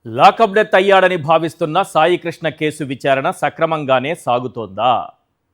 Lockup death అయ్యాడని భావిస్తున్న Saikrishna case విచారణ సక్రమంగానే సాగుతోందా?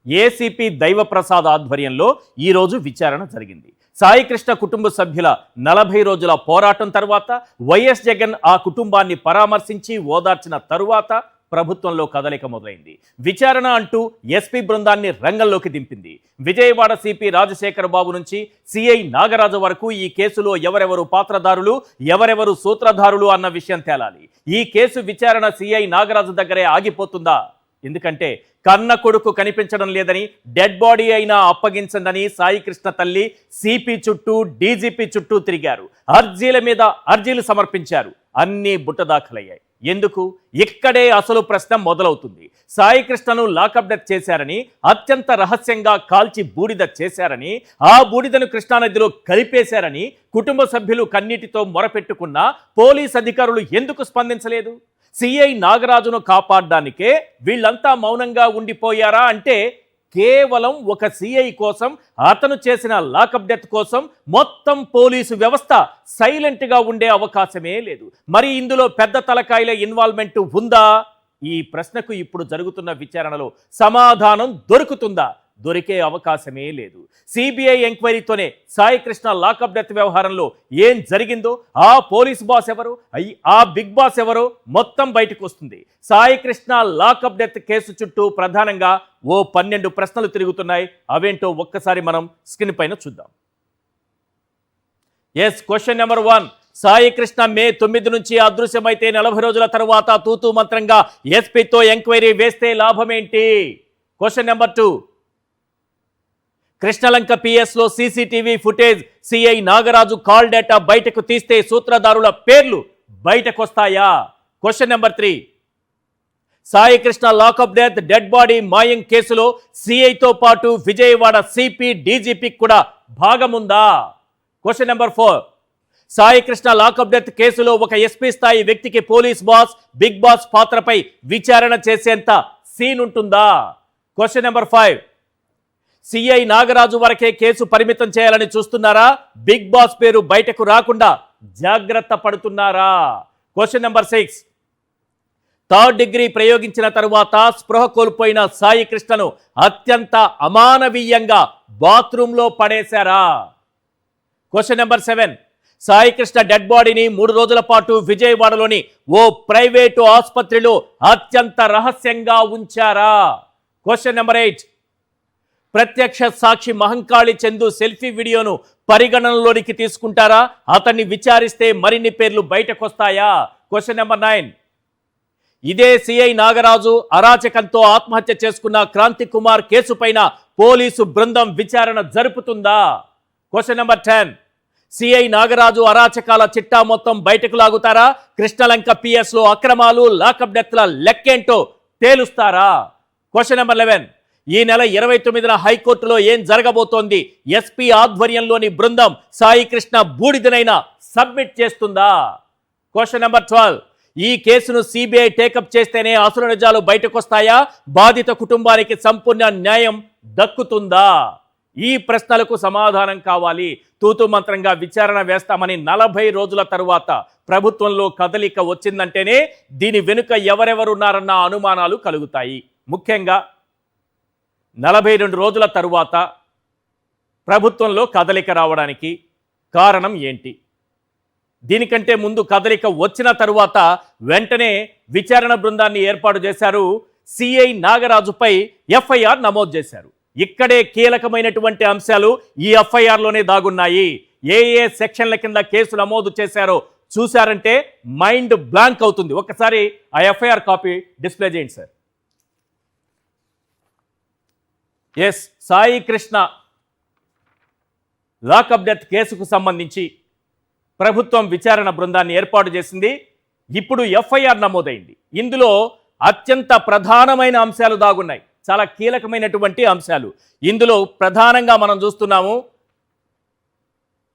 ఏసీపీ దైవప్రసాద్ ఆధ్వర్యంలో ఈరోజు విచారణ జరిగింది. సాయికృష్ణ కుటుంబ సభ్యుల 40 రోజుల పోరాటం తర్వాత వైఎస్ జగన్ ఆ కుటుంబాన్ని పరామర్శించి ఓదార్చిన తరువాత ప్రభుత్వంలో కదలిక మొదలైంది. విచారణ అంటూ ఎస్పీ బృందాన్ని రంగంలోకి దింపింది. విజయవాడ సిపి రాజశేఖర్ బాబు నుంచి సిఐ నాగరాజు వరకు ఈ కేసులో ఎవరెవరు పాత్రధారులు, ఎవరెవరు సూత్రధారులు అన్న విషయం తేలాలి. ఈ కేసు విచారణ సిఐ నాగరాజు దగ్గరే ఆగిపోతుందా? ఎందుకంటే కన్న కొడుకు కనిపించడం లేదని, డెడ్ బాడీ అయినా అప్పగించండి సాయికృష్ణ తల్లి సిపి చుట్టూ, డీజీపీ చుట్టూ తిరిగారు. అర్జీల మీద అర్జీలు సమర్పించారు. అన్నీ బుట్టదాఖలయ్యాయి. ఎందుకు? ఇక్కడే అసలు ప్రశ్న మొదలవుతుంది. సాయికృష్ణను లాకప్ డెత్ చేశారని, అత్యంత రహస్యంగా కాల్చి బూడిద చేశారని, ఆ బూడిదను కృష్ణానదిలో కలిపేశారని కుటుంబ సభ్యులు కన్నీటితో మొరపెట్టుకున్నా పోలీస్ అధికారులు ఎందుకు స్పందించలేదు? సిఐ నాగరాజును కాపాడడానికే వీళ్ళంతా మౌనంగా ఉండిపోయారా? అంటే కేవలం ఒక సిఐ కోసం, అతను చేసిన లాకప్ డెత్ కోసం మొత్తం పోలీసు వ్యవస్థ సైలెంట్గా ఉండే అవకాశమే లేదు. మరి ఇందులో పెద్ద తలకాయల ఇన్వాల్వ్మెంట్ ఉందా? ఈ ప్రశ్నకు ఇప్పుడు జరుగుతున్న విచారణలో సమాధానం దొరుకుతుందా? దొరికే అవకాశమే లేదు. సిబిఐ ఎంక్వైరీతోనే సాయికృష్ణ లాకప్ డెత్ వ్యవహారంలో ఏం జరిగిందో, ఆ పోలీస్ బాస్ ఎవరు, ఆ బిగ్ బాస్ ఎవరో మొత్తం బయటకు వస్తుంది. సాయికృష్ణ లాకప్ డెత్ కేసు చుట్టూ ప్రధానంగా ఓ 12 ప్రశ్నలు తిరుగుతున్నాయి. అవేంటో ఒక్కసారి మనం స్క్రీన్ పైన చూద్దాం. Question number 1. సాయికృష్ణ మే 9 నుంచి అదృశ్యమైతే 40 రోజుల తర్వాత తూతూ మంత్రంగా ఎస్పీతో ఎంక్వైరీ వేస్తే లాభమేంటి? Question number 2. కృష్ణలంక పిఎస్లో CCTV footage, CI Nagaraju call data బయటకు తీస్తే సూత్రధారుల పేర్లు బయటకొస్తాయా? Question number 3. Saikrishna lockup death, dead body మాయం కేసులో సిఐతో పాటు విజయవాడ సిపి, డీజీపీ కూడా భాగముందా? Question number 4. Saikrishna lockup death కేసులో ఒక ఎస్పీ స్థాయి వ్యక్తికి పోలీస్ బాస్, బిగ్ బాస్ పాత్రపై విచారణ చేసేంత సీన్ ఉంటుందా? Question number 5. సిఐ నాగరాజు వరకే కేసు పరిమితం చేయాలని చూస్తున్నారా? బిగ్ బాస్ పేరు బయటకు రాకుండా జాగ్రత్త పడుతున్నారా? Question number 6. థర్డ్ డిగ్రీ ప్రయోగించిన తరువాత స్పృహ కోల్పోయిన సాయికృష్ణను అత్యంత అమానవీయంగా బాత్రూంలో పడేశారా? Question number 7. సాయికృష్ణ డెడ్ బాడీని 3 రోజుల పాటు విజయవాడలోని ఓ ప్రైవేటు ఆసుపత్రిలో అత్యంత రహస్యంగా ఉంచారా? Question number 8. ప్రత్యక్ష సాక్షి మహంకాళి చందు సెల్ఫీ వీడియోను పరిగణనలోనికి తీసుకుంటారా? అతన్ని విచారిస్తే మరిన్ని పేర్లు బయటకొస్తాయా? Question number 9. ఇదే సిఐ నాగరాజు అరాచకంతో ఆత్మహత్య చేసుకున్న క్రాంతి కుమార్ కేసు పైన పోలీసు బృందం విచారణ జరుపుతుందా? Question number 10. సిఐ నాగరాజు అరాచకాల చిట్టా మొత్తం బయటకు లాగుతారా? కృష్ణలంక పిఎస్లో అక్రమాలు, లాకప్ డెత్ల లెక్కేంటో తేలుస్తారా? Question number 11. ఈ నెల 29న హైకోర్టులో ఏం జరగబోతోంది? ఎస్పీ ఆధ్వర్యంలోని బృందం సాయికృష్ణ బూడిదనైనా సబ్మిట్ చేస్తుందా? Question number 12. ఈ కేసును సిబిఐ టేకప్ చేస్తేనే అసలు నిజాలు బయటకొస్తాయా? బాధిత కుటుంబానికి సంపూర్ణ న్యాయం దక్కుతుందా? ఈ ప్రశ్నలకు సమాధానం కావాలి. తూతు మంత్రంగా విచారణ వేస్తామని 40 రోజుల తరువాత ప్రభుత్వంలో కదలిక వచ్చిందంటేనే దీని వెనుక ఎవరెవరున్నారన్న అనుమానాలు కలుగుతాయి. ముఖ్యంగా 42 రోజుల తరువాత ప్రభుత్వంలో కదలిక రావడానికి కారణం ఏంటి? దీనికంటే ముందు కదలిక వచ్చిన తరువాత వెంటనే విచారణ బృందాన్ని ఏర్పాటు చేశారు. సిఐ నాగరాజుపై ఎఫ్ఐఆర్ నమోదు చేశారు. ఇక్కడే కీలకమైనటువంటి అంశాలు ఈ ఎఫ్ఐఆర్లోనే దాగున్నాయి. ఏ సెక్షన్ల కింద కేసు నమోదు చేశారో చూశారంటే మైండ్ బ్లాంక్ అవుతుంది. ఒక్కసారి ఆ ఎఫ్ఐఆర్ కాపీ డిస్ప్లే చేయండి సార్. సాయికృష్ణ లాకప్ డెత్ కేసుకు సంబంధించి ప్రభుత్వం విచారణ బృందాన్ని ఏర్పాటు చేసింది. ఇప్పుడు ఎఫ్ఐఆర్ నమోదైంది. ఇందులో అత్యంత ప్రధానమైన అంశాలు దాగున్నాయి. చాలా కీలకమైనటువంటి అంశాలు ఇందులో ప్రధానంగా మనం చూస్తున్నాము.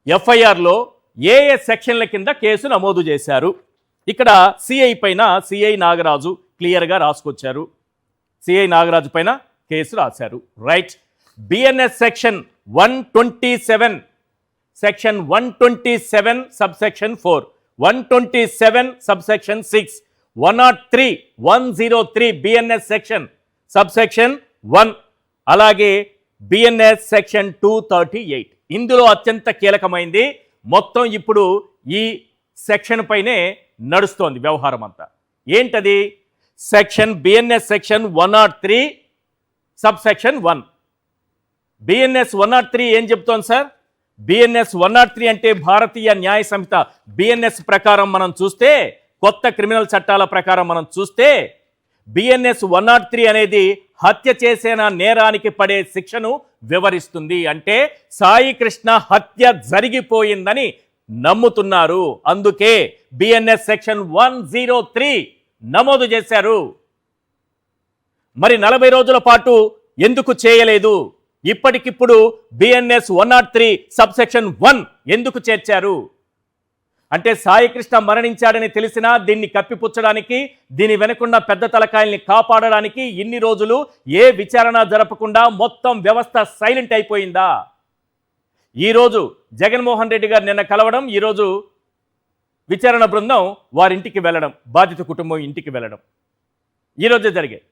ఎఫ్ఐఆర్లో ఏ సెక్షన్ల కింద కేసు నమోదు చేశారు? ఇక్కడ సిఐ పైన సిఐ నాగరాజు క్లియర్గా రాసుకొచ్చారు. సిఐ నాగరాజు పైన కేసు రాశారు. Right. BNS section 127 sub section 4 127 subsection 6, 103, 103 BNS section subsection 1, అలాగే బిఎన్ఎస్ సెక్షన్ 238. ఇందులో అత్యంత కీలకమైంది మొత్తం ఇప్పుడు ఈ సెక్షన్ పైనే నడుస్తోంది వ్యవహారం అంతా. ఏంటది? BNS section 103 subsection 1. బిఎన్ఎస్ 103 ఏం చెప్తోంది సార్? బిఎన్ఎస్ 103 అంటే భారతీయ న్యాయ సంహిత బిఎన్ఎస్ ప్రకారం మనం చూస్తే, కొత్త క్రిమినల్ చట్టాల ప్రకారం మనం చూస్తే బిఎన్ఎస్ 103 అనేది హత్య చేసిన నేరానికి పడే శిక్షను వివరిస్తుంది. అంటే సాయి కృష్ణ హత్య జరిగిపోయిందని నమ్ముతున్నారు, అందుకే బిఎన్ఎస్ సెక్షన్ 103 నమోదు చేశారు. మరి 40 రోజుల పాటు ఎందుకు చేయలేదు? ఇప్పటికిప్పుడు బిఎన్ఎస్ 103 సబ్సెక్షన్ 1 ఎందుకు చేర్చారు? అంటే సాయి కృష్ణ మరణించాడని తెలిసినా దీన్ని కప్పిపుచ్చడానికి, దీని వెనకున్న పెద్ద తలకాయల్ని కాపాడడానికి ఇన్ని రోజులు ఏ విచారణ జరపకుండా మొత్తం వ్యవస్థ సైలెంట్ అయిపోయిందా? ఈరోజు జగన్మోహన్ రెడ్డి గారు నిన్న కలవడం, ఈరోజు విచారణ బృందం వారింటికి వెళ్ళడం, బాధిత కుటుంబం ఇంటికి వెళ్ళడం ఈరోజే జరిగాయి.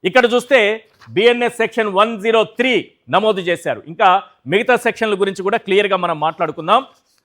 ఇక్కడ చూస్తే బిఎన్ఎస్ సెక్షన్ 103 నమోదు చేశారు. ఇంకా మిగతా సెక్షన్ల గురించి కూడా క్లియర్గా మనం మాట్లాడుకుందాం.